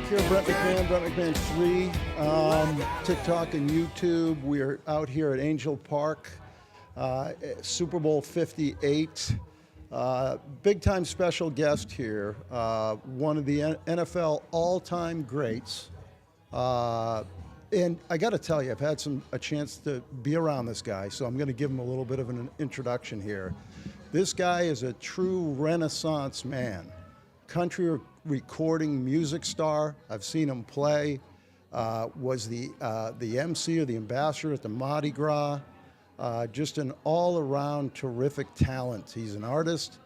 here, Brent McMahon 3, TikTok and YouTube. We're out here at Angel Park, Super Bowl 58. Big time special guest here, one of the NFL all-time greats. And I got to tell you, I've had a chance to be around this guy, so I'm going to give him a little bit of an introduction here. This guy is a true Renaissance man. Country recording music star. I've seen him play. Was the MC or the ambassador at the Mardi Gras. Just an all-around terrific talent. He's an artist,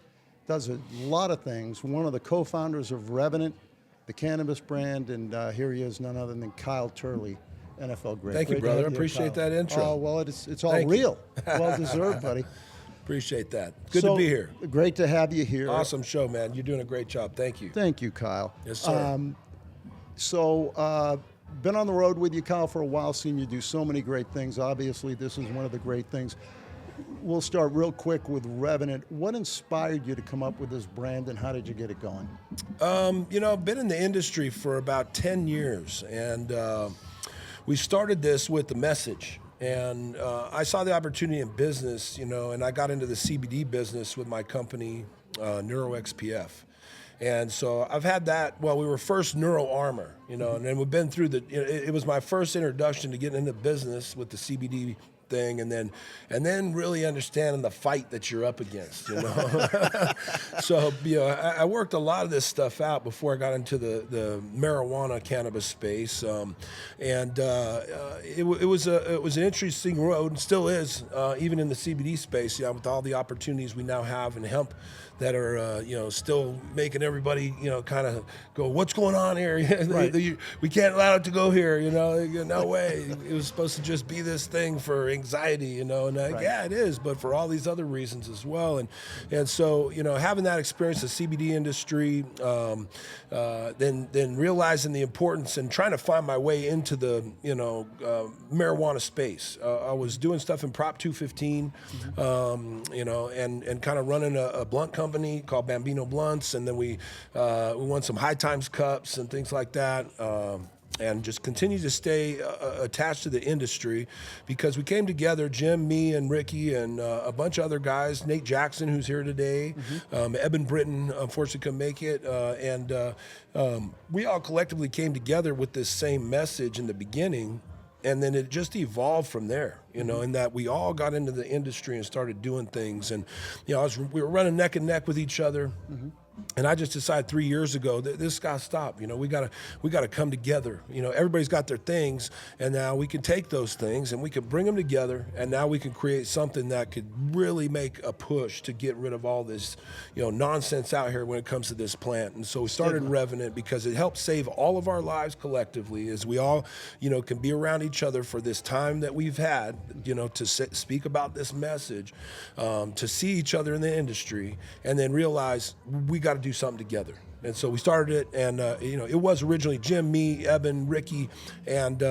does a lot of things. One of the co-founders of Revenant, the cannabis brand, and here he is, none other than Kyle Turley, NFL great. Thank you, brother. I appreciate that intro. Oh, well, it's all real. Well-deserved, buddy. Appreciate that. Good to be here. Great to have you here. Awesome show, man. You're doing a great job. Thank you. Thank you, Kyle. Yes, sir. Been on the road with you, Kyle, for a while, seen you do so many great things. Obviously, this is one of the great things. We'll start real quick with Revenant. What inspired you to come up with this brand, and how did you get it going? I've been in the industry for about 10 years, and we started this with the message. And I saw the opportunity in business, and I got into the CBD business with my company, NeuroXPF. And so I've had that. Well, we were first Neuro Armor, and then we've been through it was my first introduction to getting into business with the CBD thing, and then really understanding the fight that you're up against, So, I worked a lot of this stuff out before I got into the marijuana cannabis space, it was an interesting road, and still is, even in the CBD space, with all the opportunities we now have in hemp that are, still making everybody, kind of go, what's going on here? Right. We can't allow it to go here, no way. It was supposed to just be this thing for anxiety, Right. Yeah, it is, but for all these other reasons as well. And so, having that experience, the CBD industry, then realizing the importance and trying to find my way into the, marijuana space. I was doing stuff in Prop 215, and kind of running a blunt company called Bambino Blunts, and then we won some High Times Cups and things like that. And just continue to stay attached to the industry, because we came together, Jim, me, and Ricky, and a bunch of other guys, Nate Jackson, who's here today, Eben Britton, unfortunately couldn't make it, we all collectively came together with this same message in the beginning, and then it just evolved from there, in that we all got into the industry and started doing things, and we were running neck and neck with each other. And I just decided 3 years ago that this got to stop. We gotta come together. Everybody's got their things, and now we can take those things and we can bring them together, and now we can create something that could really make a push to get rid of all this, nonsense out here when it comes to this plant. And so we started Revenant because it helps save all of our lives collectively, as we all, can be around each other for this time that we've had, to speak about this message, to see each other in the industry, and then realize we got to do something together. And so we started it, and it was originally Jim, me, Eben, Ricky, and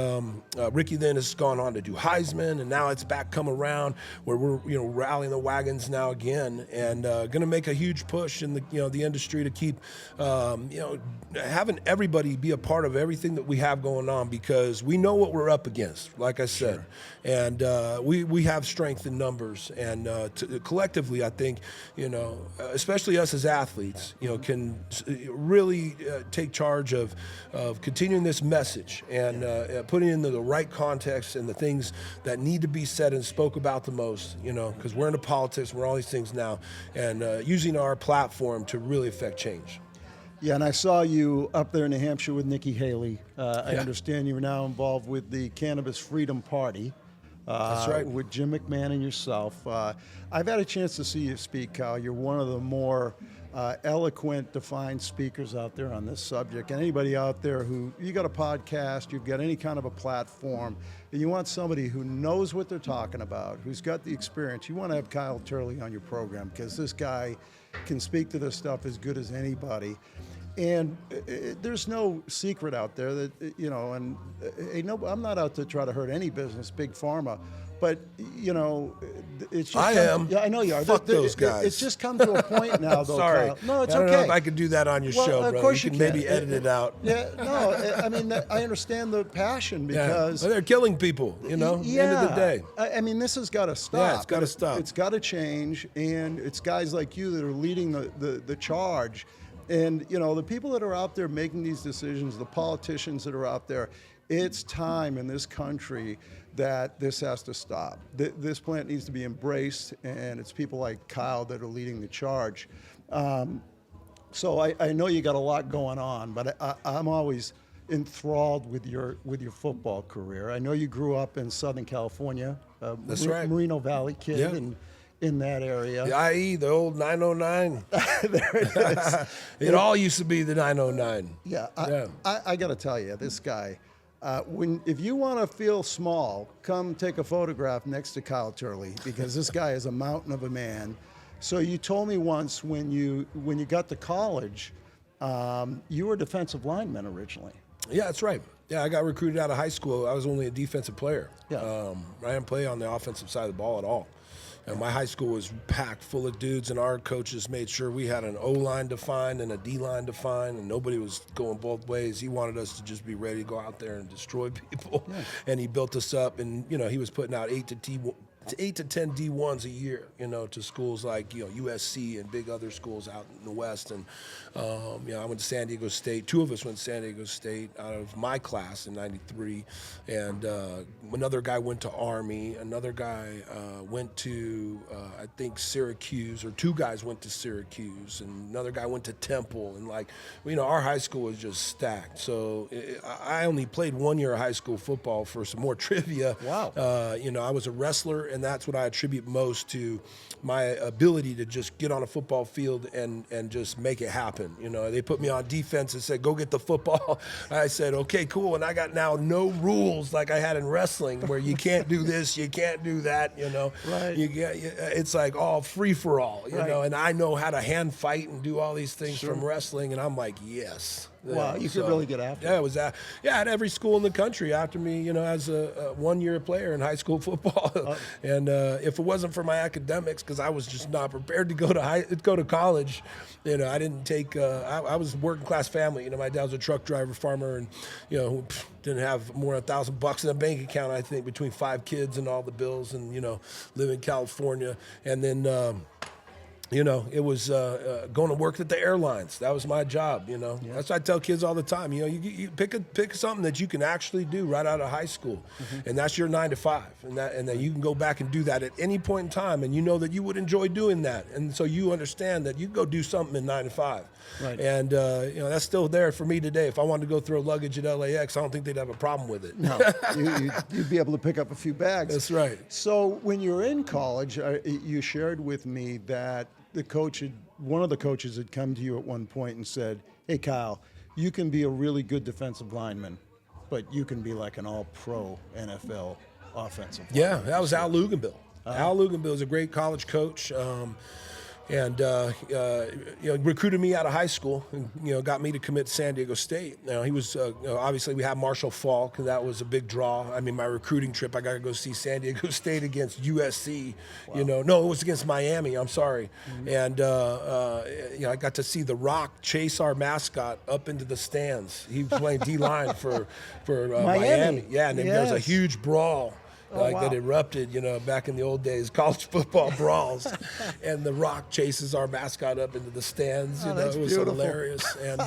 Ricky then has gone on to do Heisman, and now it's back come around where we're rallying the wagons now again, and going to make a huge push in the industry to keep having everybody be a part of everything that we have going on, because we know what we're up against, like I said, and we have strength in numbers, and collectively I think especially us as athletes can really take charge of continuing this message and putting it into the right context and the things that need to be said and spoke about the most, because we're into politics, we're all these things now, and using our platform to really affect change. Yeah, and I saw you up there in New Hampshire with Nikki Haley. I understand you're now involved with the Cannabis Freedom Party. That's right. With Jim McMahon and yourself. I've had a chance to see you speak, Kyle. You're one of the more eloquent, defined speakers out there on this subject. And anybody out there you got a podcast, you've got any kind of a platform, and you want somebody who knows what they're talking about, who's got the experience, you want to have Kyle Turley on your program, because this guy can speak to this stuff as good as anybody. And there's no secret out there that, and I'm not out to try to hurt any business, big pharma, but, it's just... I am. Yeah, I know you are. Fuck those guys. It's just come to a point now, though, Sorry. Kyle. No, it's I don't okay. know if I could do that on your show, of bro. course you you can can. maybe edit it out. Yeah, no, I mean, I understand the passion because... Well, they're killing people, End of the day. I mean, this has got to stop. Yeah, it's got to stop. It's got to change, and it's guys like you that are leading the charge. And, the people that are out there making these decisions, the politicians that are out there, it's time in this country that this has to stop. This plant needs to be embraced, and it's people like Kyle that are leading the charge. So I know you got a lot going on, but I'm always enthralled with your football career. I know you grew up in Southern California. That's right. Moreno Valley kid. Yeah. And in that area. The IE, the old 909. There it is. It all used to be the 909. Yeah, I got to tell you, this guy, if you want to feel small, come take a photograph next to Kyle Turley, because this guy is a mountain of a man. So you told me once when you got to college, you were a defensive lineman originally. Yeah, that's right. Yeah, I got recruited out of high school. I was only a defensive player. Yeah. I didn't play on the offensive side of the ball at all. And my high school was packed full of dudes, and our coaches made sure we had an O-line defined and a D-line defined, and nobody was going both ways. He wanted us to just be ready to go out there and destroy people. Yeah. And he built us up, and, he was putting out 8 to 10 D1s a year, to schools like, USC and big other schools out in the West. And, I went to San Diego State. 2 of us went to San Diego State out of my class in '93. And another guy went to Army. Another guy went to, I think, Syracuse, or 2 guys went to Syracuse. And another guy went to Temple. And, our high school was just stacked. So I only played 1 year of high school football. For some more trivia. Wow. I was a wrestler, and that's what I attribute most to my ability to just get on a football field and just make it happen. They put me on defense and said, go get the football. I said, okay, cool. And I got now no rules like I had in wrestling, where you can't do this, you can't do that, Right. It's like all free for all, right. And I know how to hand fight and do all these things Sure. from wrestling, and I'm like, yes. Wow, you could really get after it. Yeah, it was at every school in the country after me, as a 1-year player in high school football. And if it wasn't for my academics, because I was just not prepared to go to college, I didn't take. I was a working class family. My dad was a truck driver, farmer, and who didn't have more than $1,000 in a bank account. I think between 5 kids and all the bills, and live in California, and then. It was going to work at the airlines. That was my job, Yeah. That's what I tell kids all the time. You pick something that you can actually do right out of high school, and that's your 9 to 5, and then you can go back and do that at any point in time, and that you would enjoy doing that, and so you understand that you can go do something in 9 to 5, right. And that's still there for me today. If I wanted to go throw luggage at LAX, I don't think they'd have a problem with it. No, you'd be able to pick up a few bags. That's right. So when you were in college, you shared with me that one of the coaches had come to you at one point and said, hey, Kyle, you can be a really good defensive lineman, but you can be like an all-pro NFL offensive lineman. Yeah, that was Al Luganbill. Al Luganbill is a great college coach. And recruited me out of high school, and got me to commit to San Diego State. He was obviously we had Marshall Faulk, and that was a big draw. I mean, my recruiting trip, I got to go see San Diego State against USC. Wow. No, it was against Miami. I'm sorry. Mm-hmm. And I got to see The Rock chase our mascot up into the stands. He was playing D-line for Miami. Yeah, and then there was a huge brawl. That erupted, back in the old days, college football brawls, and The Rock chases our mascot up into the stands. It was beautiful. Hilarious. And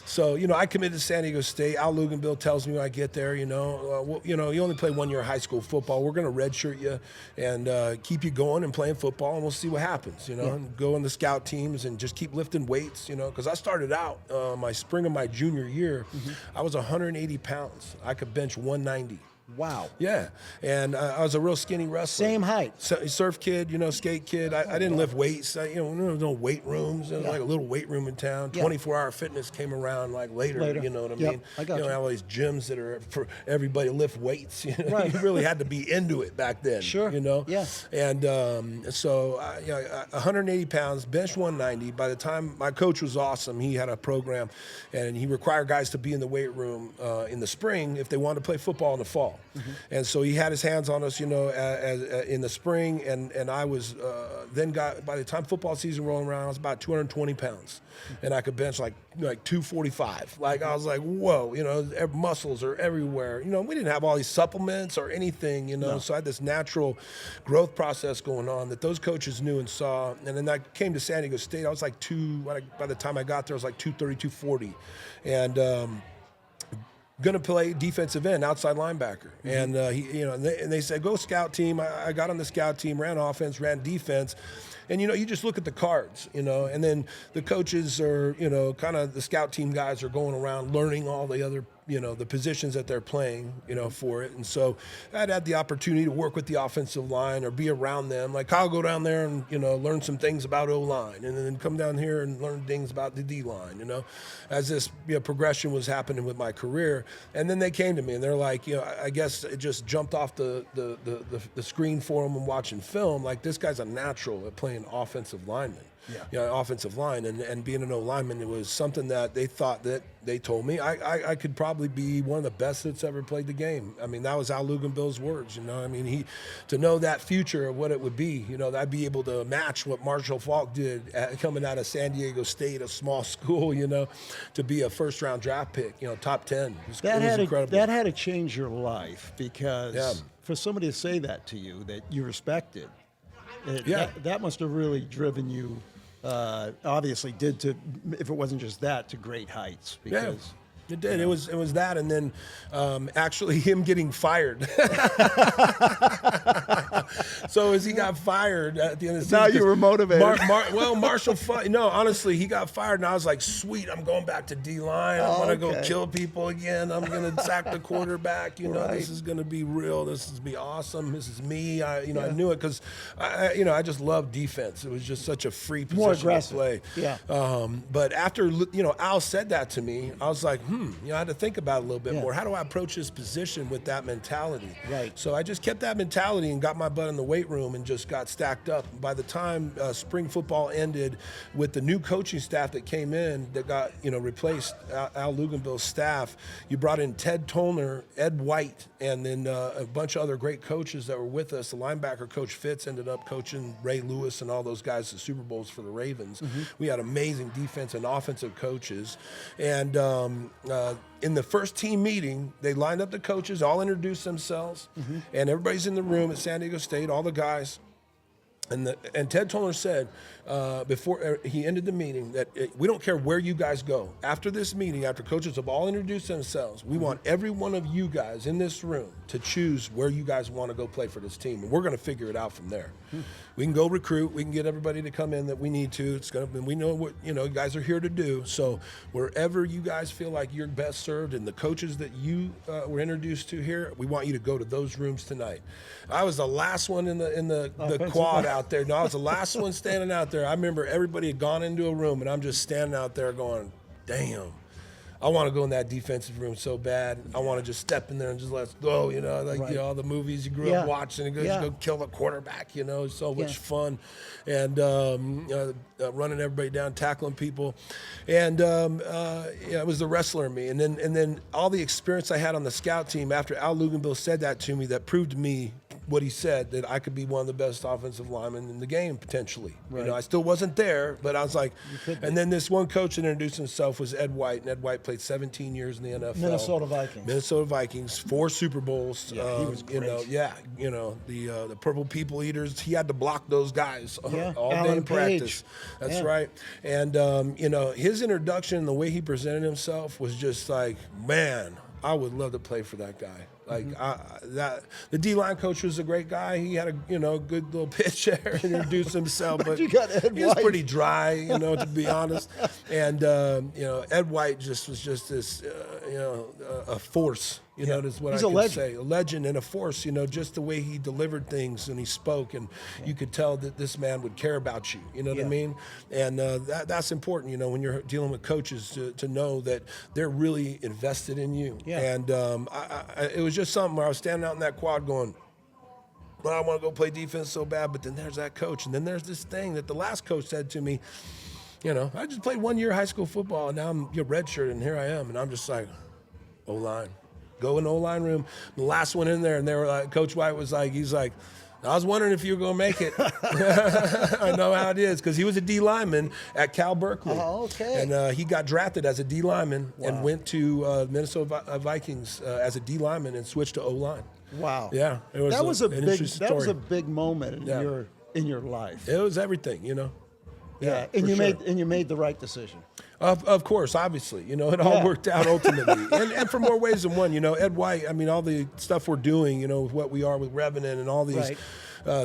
so, I committed to San Diego State. Al Luganbill tells me when I get there, you only play 1 year of high school football. We're going to redshirt you and keep you going and playing football, and we'll see what happens. And go on the scout teams and just keep lifting weights. Because I started out my spring of my junior year, I was 180 pounds. I could bench 190. Wow. Yeah, and I was a real skinny wrestler. Same height. Surf kid, skate kid. I didn't lift weights. There was no weight rooms. There was like a little weight room in town. 24-hour fitness came around like later. You know what I mean? I got you. All these gyms that are for everybody to lift weights. Right. You really had to be into it back then. Sure. Yeah. And so 180 pounds, bench 190. By the time my coach was awesome, he had a program, and he required guys to be in the weight room in the spring if they wanted to play football in the fall. And so he had his hands on us, in the spring, and I was by the time football season rolling around, I was about 220 pounds, and I could bench like 245. Like I was like, whoa, muscles are everywhere. We didn't have all these supplements or anything, So I had this natural growth process going on that those coaches knew and saw. And then I came to San Diego State. I was like by the time I got there, I was like 230, 240, and going to play defensive end, outside linebacker. And they said, go scout team. I got on the scout team, ran offense, ran defense. And, you just look at the cards, and then the coaches are, kind of the scout team guys are going around learning all the other, the positions that they're playing, for it. And so I'd had the opportunity to work with the offensive line or be around them. Like I'll go down there and, learn some things about O-line, and then come down here and learn things about the D-line, as this progression was happening with my career. And then they came to me and they're like, I guess it just jumped off the screen for them and watching film. Like, this guy's a natural at playing offensive lineman. Offensive line, and being an O-lineman, it was something that they thought that they told me I could probably be one of the best that's ever played the game. I mean, that was Al Luganbill's words, I mean, he, to know that future of what it would be, that I'd be able to match what Marshall Faulk did coming out of San Diego State, a small school, to be a first-round draft pick, top 10. It was incredible. That had to change your life, because for somebody to say that to you, that you respected, that must have really driven you. Obviously did to, if it wasn't just that, to great heights. Because it did. It was that, and then actually him getting fired. So as he got fired at the end of the season, now you were motivated. Marshall. No, honestly, he got fired, and I was like, sweet, I'm going back to D-line. I'm gonna go kill people again. I'm gonna sack the quarterback. This is gonna be real. This is gonna be awesome. This is me. I knew it because I just love defense. It was just such a free position more aggressive to play. Yeah. But after Al said that to me, I was like, I had to think about it a little bit more. How do I approach this position with that mentality? Right. So I just kept that mentality and got my butt in the weight room and just got stacked up. By the time spring football ended, with the new coaching staff that came in that got replaced Al Luganbill's staff, you brought in Ted Tollner, Ed White, and then a bunch of other great coaches that were with us. The linebacker coach Fitz ended up coaching Ray Lewis and all those guys at Super Bowls for the Ravens. We had amazing defense and offensive coaches, and in the first team meeting, they lined up the coaches, all introduced themselves, and everybody's in the room at San Diego State, all the guys. And Ted Tollner said before he ended the meeting that we don't care where you guys go. After this meeting, after coaches have all introduced themselves, we want every one of you guys in this room to choose where you guys want to go play for this team, and we're going to figure it out from there. We can go recruit. We can get everybody to come in that we need to. We know what you guys are here to do. So wherever you guys feel like you're best served, and the coaches that you were introduced to here, we want you to go to those rooms tonight. I was the last one in the quad out there. No, I was the last one standing out there. I remember everybody had gone into a room, and I'm just standing out there going, damn. I want to go in that defensive room so bad. I want to just step in there and just let's go, all the movies you grew up watching, and just go kill the quarterback, it's so much fun. And running everybody down, tackling people. And it was the wrestler in me. And then all the experience I had on the scout team after Al Luganbill said that to me, that proved to me what he said, that I could be one of the best offensive linemen in the game potentially. Right. I still wasn't there, but I was like, and then this one coach that introduced himself was Ed White, and Ed White played 17 years in the NFL. Minnesota Vikings, 4 Super Bowls. Yeah, he was great. The Purple People Eaters. He had to block those guys all day in practice. That's right. And his introduction, the way he presented himself was just like, man, I would love to play for that guy. Like the D-line coach was a great guy. He had a good little pitch there, introduced himself, but you got Ed he was White. pretty dry, to be honest. And Ed White was just this, a force. You know, that's what He's I a could legend. say. A legend and a force. You know, just the way he delivered things and he spoke, and you could tell that this man would care about you. You know what I mean? And that's important. You know, when you're dealing with coaches, to know that they're really invested in you. Yeah. And it was just something where I was standing out in that quad going, well, I want to go play defense so bad, but then there's that coach, and then there's this thing that the last coach said to me. You know, I just played 1 year high school football, and now I'm redshirt, and here I am, and I'm just like, O-line. Go in the O-line room. The last one in there, and they were like, Coach White was like, he's like, I was wondering if you were going to make it. I know how it is, because he was a D lineman at Cal Berkeley. Oh, okay. And he got drafted as a D lineman and went to Minnesota Vikings as a D lineman and switched to O-line. Wow. Yeah, it was that was a an big interesting story. moment in your life. It was everything, you know. Yeah, and you made the right decision. Of course, obviously, you know, it all worked out ultimately, and for more ways than one. You know, Ed White. I mean, all the stuff we're doing, you know, with what we are with Revenant and all these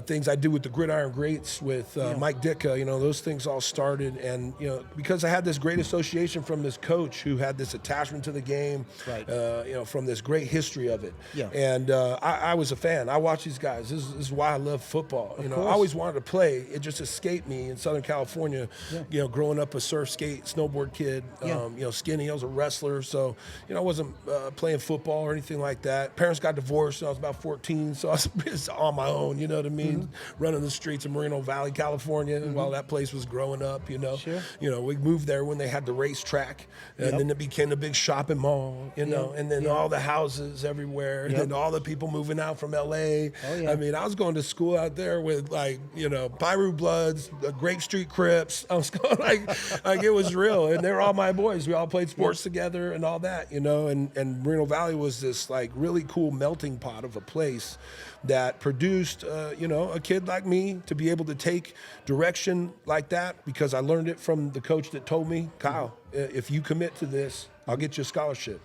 things I do with the Gridiron Greats with Mike Ditka. You know, those things all started, and you know, because I had this great association from this coach who had this attachment to the game, you know, from this great history of it. Yeah. And I was a fan. I watched these guys. This is why I love football. You know, I always wanted to play. It just escaped me in Southern California. You know, growing up a surf, skate, snowboard kid. You know, skinny. I was a wrestler, so you know, I wasn't playing football or anything like that. Parents got divorced when I was about 14, so I was on my own. You know what I mean? Running the streets of Moreno Valley, California, while that place was growing up. You know, you know, we moved there when they had the racetrack, and then it became a big shopping mall. You know, and then all the houses everywhere, and then all the people moving out from LA. I mean, I was going to school out there with like, you know, Piru Bloods, Grape Street Crips. I was going like it was real, and they were all my boys. We all played sports together and all that, you know. And Moreno Valley was this like really cool melting pot of a place that produced, you know, a kid like me to be able to take direction like that, because I learned it from the coach that told me, Kyle, if you commit to this, I'll get you a scholarship.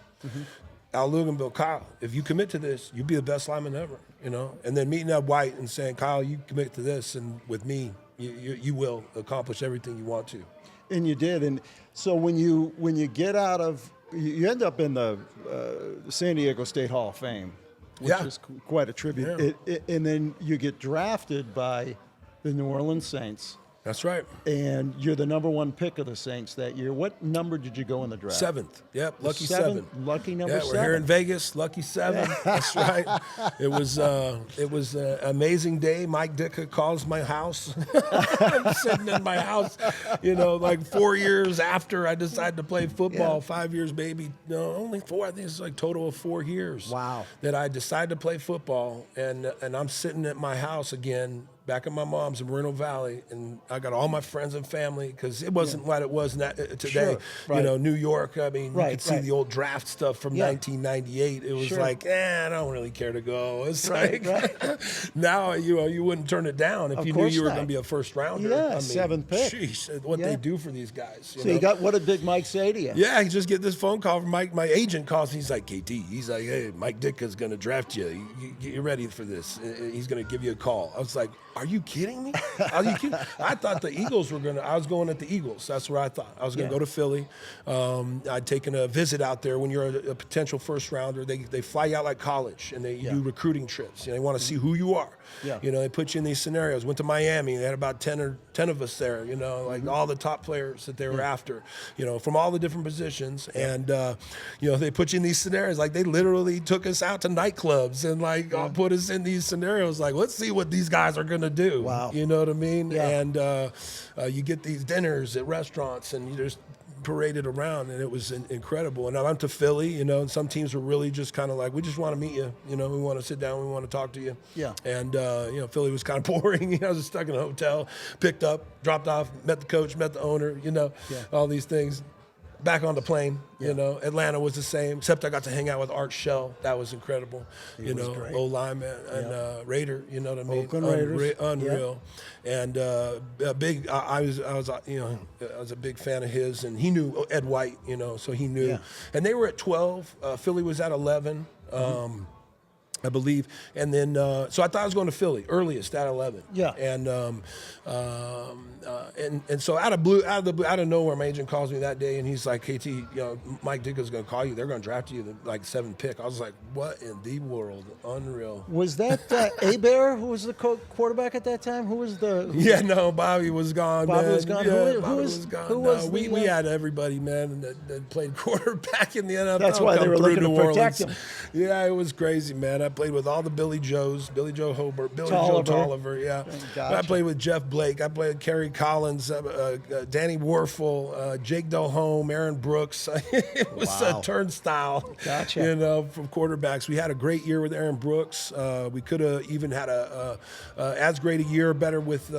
Al Luganville, Kyle, if you commit to this, you'll be the best lineman ever, you know. And then meeting Ed White and saying, Kyle, you commit to this, and with me, you will accomplish everything you want to. And you did. And so when you get out of, you end up in the San Diego State Hall of Fame, which is quite a tribute. And then you get drafted by the New Orleans Saints. That's right. And you're the number one pick of the Saints that year. What number did you go in the draft? 7th. Yep, lucky 7. Lucky number 7. We're here in Vegas, lucky 7. That's right. It was an amazing day. Mike Ditka calls my house. I'm sitting in my house, you know, like 4 years after I decided to play football. 5 years, baby. No, only 4. I think it's like total of 4 years. Wow. That I decided to play football, and I'm sitting at my house again, back at my mom's in Moreno Valley, and I got all my friends and family, because it wasn't what it was today. You know, New York, I mean, you could see the old draft stuff from 1998. It was like, I don't really care to go. It's like, now, you know, you wouldn't turn it down if you knew you were going to be a first rounder. Yeah, I mean, 7th pick. Jeez, what they do for these guys. So you got, what did Big Mike say to you? Yeah, he just get this phone call from Mike. My agent calls. He's like, KT, he's like, hey, Mike Ditka's going to draft you. You're ready for this. He's going to give you a call. I was like, are you kidding me? Are you kidding? I thought the Eagles were I was going at the Eagles. That's where I thought. I was going to go to Philly. I'd taken a visit out there. When you're a potential first rounder, they fly you out like college, and you do recruiting trips. You know, they want to see who you are. You know, they put you in these scenarios. Went to Miami. They had about 10 of us there, you know, like all the top players that they were after, you know, from all the different positions. And, you know, they put you in these scenarios. Like, they literally took us out to nightclubs and, like, put us in these scenarios. Like, let's see what these guys are going to do. Wow. You know what I mean? Yeah. And you get these dinners at restaurants, and you just paraded around, and it was incredible. And I went to Philly, you know, and some teams were really just kind of like, we just want to meet you, you know, we want to sit down, we want to talk to you. And you know, Philly was kind of boring. You know, I was stuck in a hotel, picked up, dropped off, met the coach, met the owner, you know, all these things. Back on the plane, you know. Atlanta was the same, except I got to hang out with Art Shell. That was incredible. You know, old lineman and Raider. You know what I mean? Oakland Raiders. Unreal. And a big. I was you know, I was a big fan of his, and he knew Ed White. You know, so he knew. And they were at 12. Philly was at 11. I believe. And then, so I thought I was going to Philly earliest at 11. Yeah. And so out of nowhere, my agent calls me that day, and he's like, KT, Mike Ditka's going to call you. They're going to draft you the 7th pick. I was like, what in the world? Unreal. Was that Hebert who was the quarterback at that time? Who was the? Yeah, no, Bobby was gone. Bobby man. was gone. Yeah, Who was gone. Who was we had everybody, man, that played quarterback in the NFL. That's why they were looking to protect him. Yeah, it was crazy, man. I played with all the Billy Joes, Billy Joe Hobart, Billy Joe Tolliver, yeah. Gotcha. I played with Jeff Blake. I played with Kerry Collins, Danny Werfel, Jake Delhomme, Aaron Brooks. It was a turnstile, Gotcha. From quarterbacks. We had a great year with Aaron Brooks. We could have even had as great a year, better with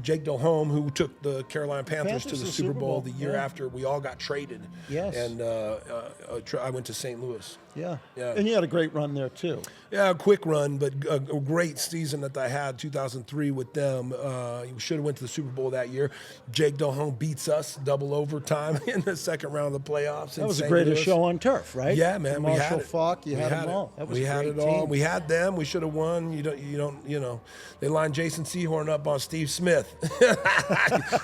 Jake Delhomme, who took the Carolina Panthers to the Super Bowl the year after we all got traded. Yes. And I went to St. Louis. Yeah. Yeah. And you had a great run there too. Yeah, a quick run, but a great season that I had, 2003 with them. We should have went to the Super Bowl that year. Jake Delhomme beats us double overtime in the second round of the playoffs. That was the greatest show on turf, right? Yeah, man. Marshall we had it. Falk, you had them all. That was we a had great it all. team. We had them. We should have won. They lined Jason Sehorn up on Steve Smith,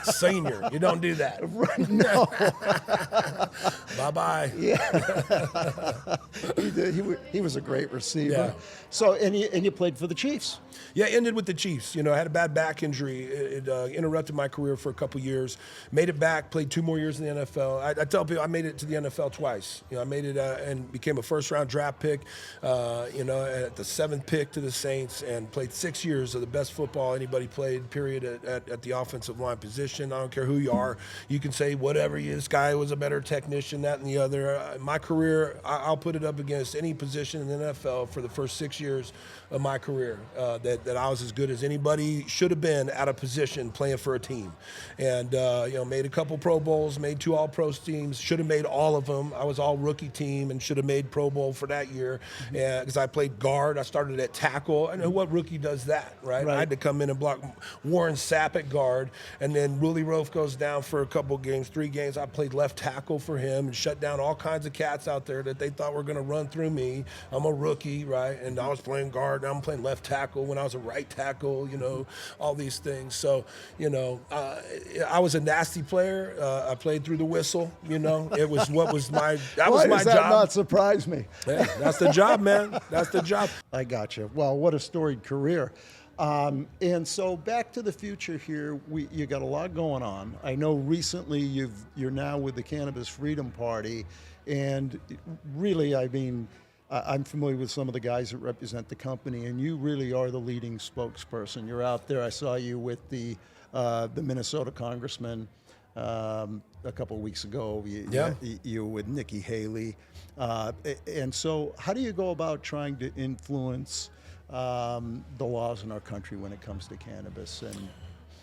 senior. You don't do that. No. Bye bye. Yeah. He was a great receiver. Yeah. So and you played for the Chiefs. Yeah, ended with the Chiefs. I had a bad back injury. It interrupted my career for a couple years. Made it back, played 2 more years in the NFL. I tell people I made it to the NFL twice. I made it and became a first-round draft pick, at the 7th pick to the Saints, and played 6 years of the best football anybody played, period, at the offensive line position. I don't care who you are. You can say whatever. This guy was a better technician, that and the other. My career, I'll put it up against any position in the NFL for the first 6 years of my career, that I was as good as anybody should have been at a position playing for a team. And, made a couple Pro Bowls, made 2 All-Pro teams, should have made all of them. I was all-rookie team and should have made Pro Bowl for that year because I played guard. I started at tackle. I know what rookie does that, right? I had to come in and block Warren Sapp at guard, and then Willie Roaf goes down for a couple games, 3 games. I played left tackle for him and shut down all kinds of cats out there that they thought were going to run through me. I'm a rookie, right? And I was playing guard. Now I'm playing left tackle when I was a right tackle, all these things. So, I was a nasty player. I played through the whistle, It was what was my that was my job. Why does that job. not surprise me? Yeah, that's the job, man. That's the job. I got you. Well, what a storied career. And so back to the future here, you got a lot going on. I know recently you're now with the Cannabis Freedom Party, and really, I'm familiar with some of the guys that represent the company, and you really are the leading spokesperson. You're out there. I saw you with the Minnesota congressman a couple of weeks ago. You were with Nikki Haley. And so how do you go about trying to influence the laws in our country when it comes to cannabis? And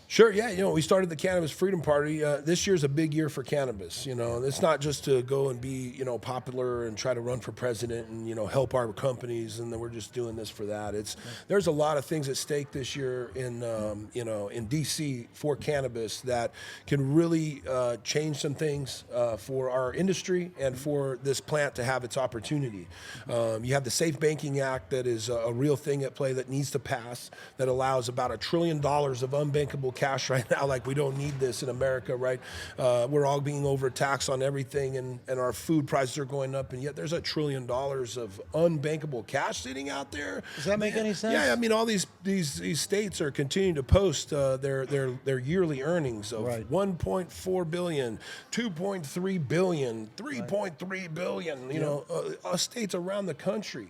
Sure, yeah. We started the Cannabis Freedom Party. This year's a big year for cannabis. It's not just to go and be, popular and try to run for president and, help our companies, and then we're just doing this for that. There's a lot of things at stake this year in D.C. for cannabis that can really change some things for our industry and for this plant to have its opportunity. You have the Safe Banking Act that is a real thing at play that needs to pass, that allows about $1 trillion of unbankable cash right now. Like, we don't need this in America, right? We're all being overtaxed on everything, and our food prices are going up, and yet there's $1 trillion of unbankable cash sitting out there. Does that make any sense? Yeah, all these states are continuing to post their yearly earnings of 1.4 billion, 2.3 billion, 3.3 billion. States around the country.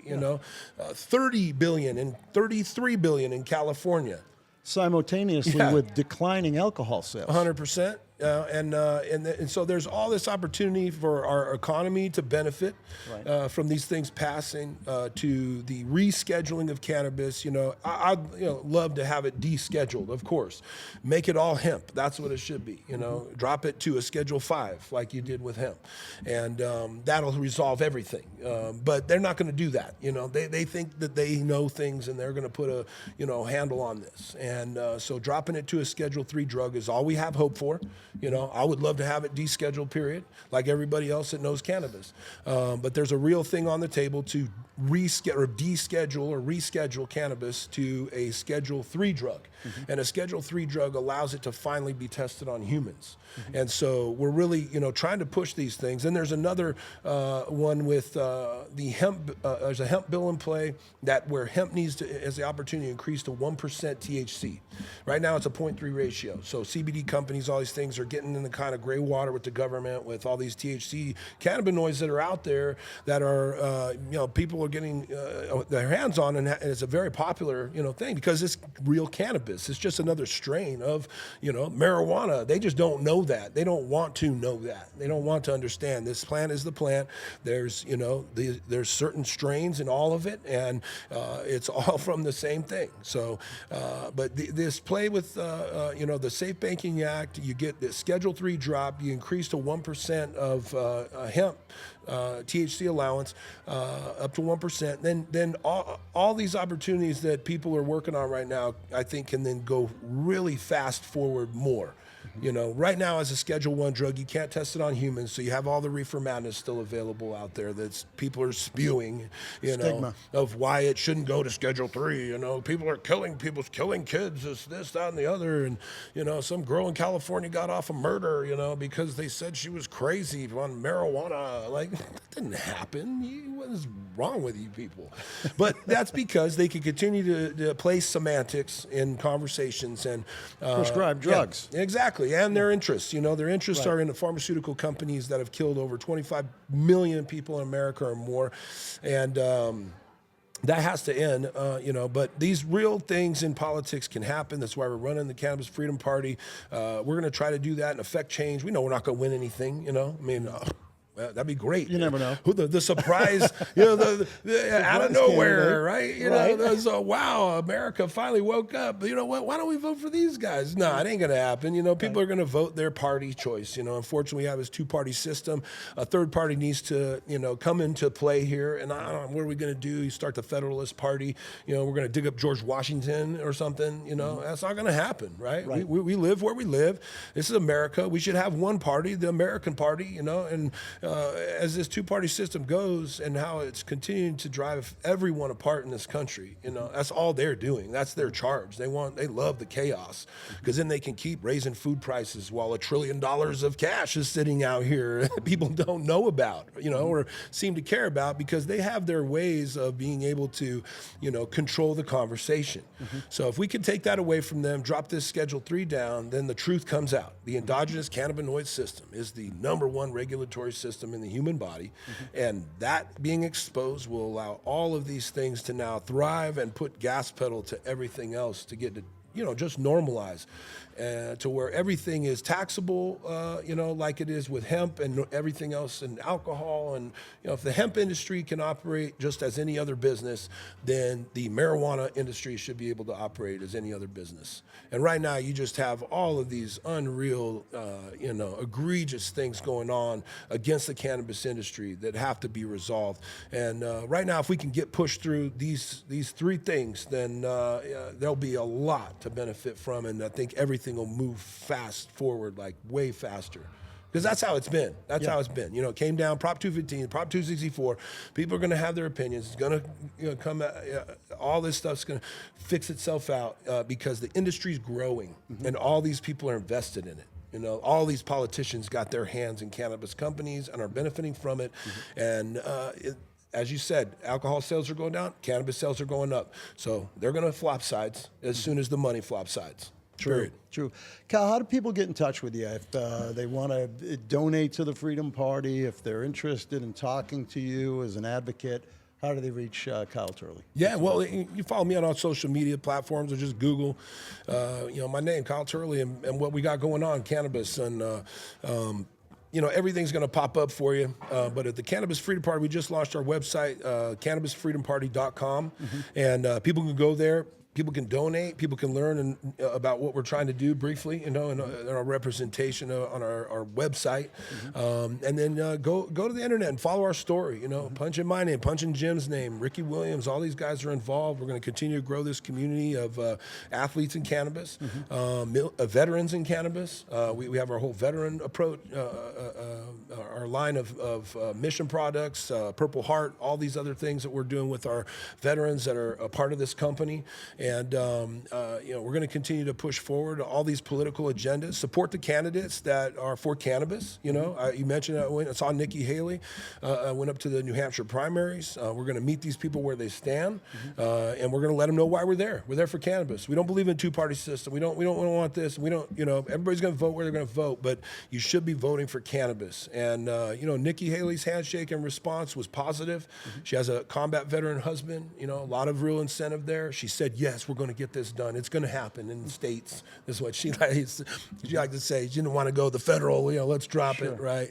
30 billion and 33 billion in California. Simultaneously with declining alcohol sales. 100%. And so there's all this opportunity for our economy to benefit from these things passing, to the rescheduling of cannabis. I'd love to have it descheduled, of course. Make it all hemp. That's what it should be. Drop it to a Schedule 5 like you did with hemp, and that'll resolve everything. But they're not going to do that. They think that they know things and they're going to put a handle on this. And so dropping it to a Schedule 3 drug is all we have hope for. I would love to have it descheduled, period, like everybody else that knows cannabis. But there's a real thing on the table to deschedule or reschedule cannabis to a Schedule 3 drug. And a Schedule 3 drug allows it to finally be tested on humans. And so we're really, trying to push these things. And there's another one with the hemp. There's a hemp bill in play where hemp has the opportunity to increase to 1% THC. Right now it's a 0.3 ratio. So CBD companies, all these things are getting in the kind of gray water with the government, with all these THC cannabinoids that are out there that are, people are getting their hands on, and it's a very popular, thing because it's real cannabis. It's just another strain of, marijuana. They just don't know that. They don't want to know that. They don't want to understand this plant is the plant. There's, there's certain strains in all of it, and it's all from the same thing. So, but this play with, the Safe Banking Act, you get the Schedule 3 drop, you increase to 1% of hemp THC allowance up to 1%. Then all these opportunities that people are working on right now, I think, can then go really fast forward more. Right now as a Schedule 1 drug, you can't test it on humans, so you have all the reefer madness still available out there that people are spewing, Stigma. of why it shouldn't go to Schedule 3. People are killing kids, this, that, and the other. And, some girl in California got off a murder, because they said she was crazy on marijuana. Like, that didn't happen. What's wrong with you people? But that's because they can continue to play semantics in conversations and prescribe drugs. Yeah, exactly. And their interests. Their interests are in the pharmaceutical companies that have killed over 25 million people in America or more. And that has to end, but these real things in politics can happen. That's why we're running the Cannabis Freedom Party. We're going to try to do that and affect change. We know we're not going to win anything, that'd be great. You never know. The surprise, out of nowhere, right? Wow, America finally woke up. You know what? Why don't we vote for these guys? No, it ain't going to happen. People are going to vote their party choice. Unfortunately, we have this two-party system. A third party needs to, come into play here. And I don't know, what are we going to do? You start the Federalist Party. We're going to dig up George Washington or something. That's not going to happen, right? We live where we live. This is America. We should have one party, the American Party, and as this two-party system goes and how it's continuing to drive everyone apart in this country, that's all they're doing. That's their charge. They love the chaos because then they can keep raising food prices while $1 trillion of cash is sitting out here people don't know about, or seem to care about because they have their ways of being able to, control the conversation. So if we can take that away from them, drop this Schedule 3 down, then the truth comes out. The endogenous cannabinoid system is the #1 regulatory system in the human body, and that being exposed will allow all of these things to now thrive and put gas pedal to everything else to get to just normalize to where everything is taxable, like it is with hemp and everything else and alcohol. And, if the hemp industry can operate just as any other business, then the marijuana industry should be able to operate as any other business. And right now you just have all of these unreal, egregious things going on against the cannabis industry that have to be resolved. And right now, if we can get pushed through these three things, then there'll be a lot to benefit from. And I think everything will move fast forward, like way faster. Because that's how it's been. That's how it's been. It came down, Prop 215, Prop 264. People are going to have their opinions. It's going to come, all this stuff's going to fix itself out because the industry's growing and all these people are invested in it. All these politicians got their hands in cannabis companies and are benefiting from it. And as you said, alcohol sales are going down, cannabis sales are going up. So they're going to flop sides as soon as the money flops sides. True. Kyle, how do people get in touch with you if they want to donate to the Freedom Party, if they're interested in talking to you as an advocate? How do they reach Kyle Turley? Yeah, well, you follow me on all social media platforms or just Google, my name, Kyle Turley, and what we got going on, cannabis. And, everything's going to pop up for you. But at the Cannabis Freedom Party, we just launched our website, cannabisfreedomparty.com. And people can go there. People can donate. People can learn about what we're trying to do briefly, in our representation on our website. And then go to the internet and follow our story. Punch in my name, punch in Jim's name, Ricky Williams. All these guys are involved. We're going to continue to grow this community of athletes in cannabis, veterans in cannabis. We have our whole veteran approach, our line of mission products, Purple Heart, all these other things that we're doing with our veterans that are a part of this company. And, we're going to continue to push forward all these political agendas, support the candidates that are for cannabis. You mentioned I saw Nikki Haley. I went up to the New Hampshire primaries. We're going to meet these people where they stand, and we're going to let them know why we're there. We're there for cannabis. We don't believe in a two-party system. We don't want this. We don't, everybody's going to vote where they're going to vote, but you should be voting for cannabis. And, Nikki Haley's handshake and response was positive. She has a combat veteran husband, a lot of real incentive there. She said, yes, we're going to get this done. It's going to happen in the States. This is what she likes to say. She didn't want to go the federal, let's drop it, right?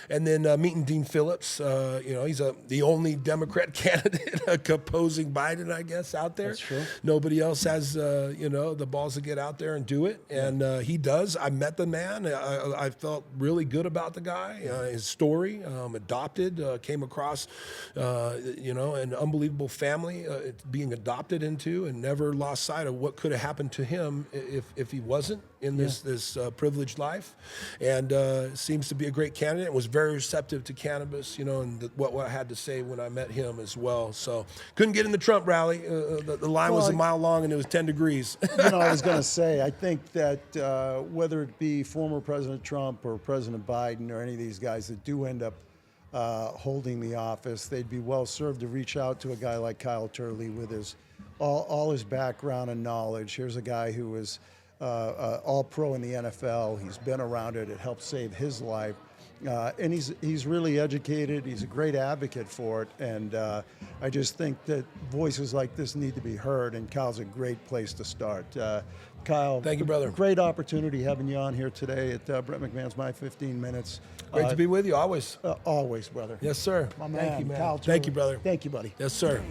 And then meeting Dean Phillips, he's the only Democrat candidate opposing Biden, I guess, out there. That's true. Nobody else has, the balls to get out there and do it. And he does. I met the man. I felt really good about the guy, his story, adopted, came across, an unbelievable family being adopted into, and never lost sight of what could have happened to him if he wasn't in this privileged life. And seems to be a great candidate. Was very receptive to cannabis, and what I had to say when I met him as well. So couldn't get in the Trump rally. The line was a mile long and it was 10 degrees. I was going to say, I think that whether it be former President Trump or President Biden or any of these guys that do end up holding the office, they'd be well served to reach out to a guy like Kyle Turley with all his background and knowledge. Here's a guy who was all-pro in the NFL. He's been around it. It helped save his life. And he's really educated. He's a great advocate for it. And I just think that voices like this need to be heard, and Kyle's a great place to start. Kyle, thank you, brother. Great opportunity having you on here today at Brett McMahon's My 15 Minutes. Great to be with you, always. Always, brother. Yes, sir. My man, thank you, man. Kyle Thank you, brother. Thank you, buddy. Yes, sir.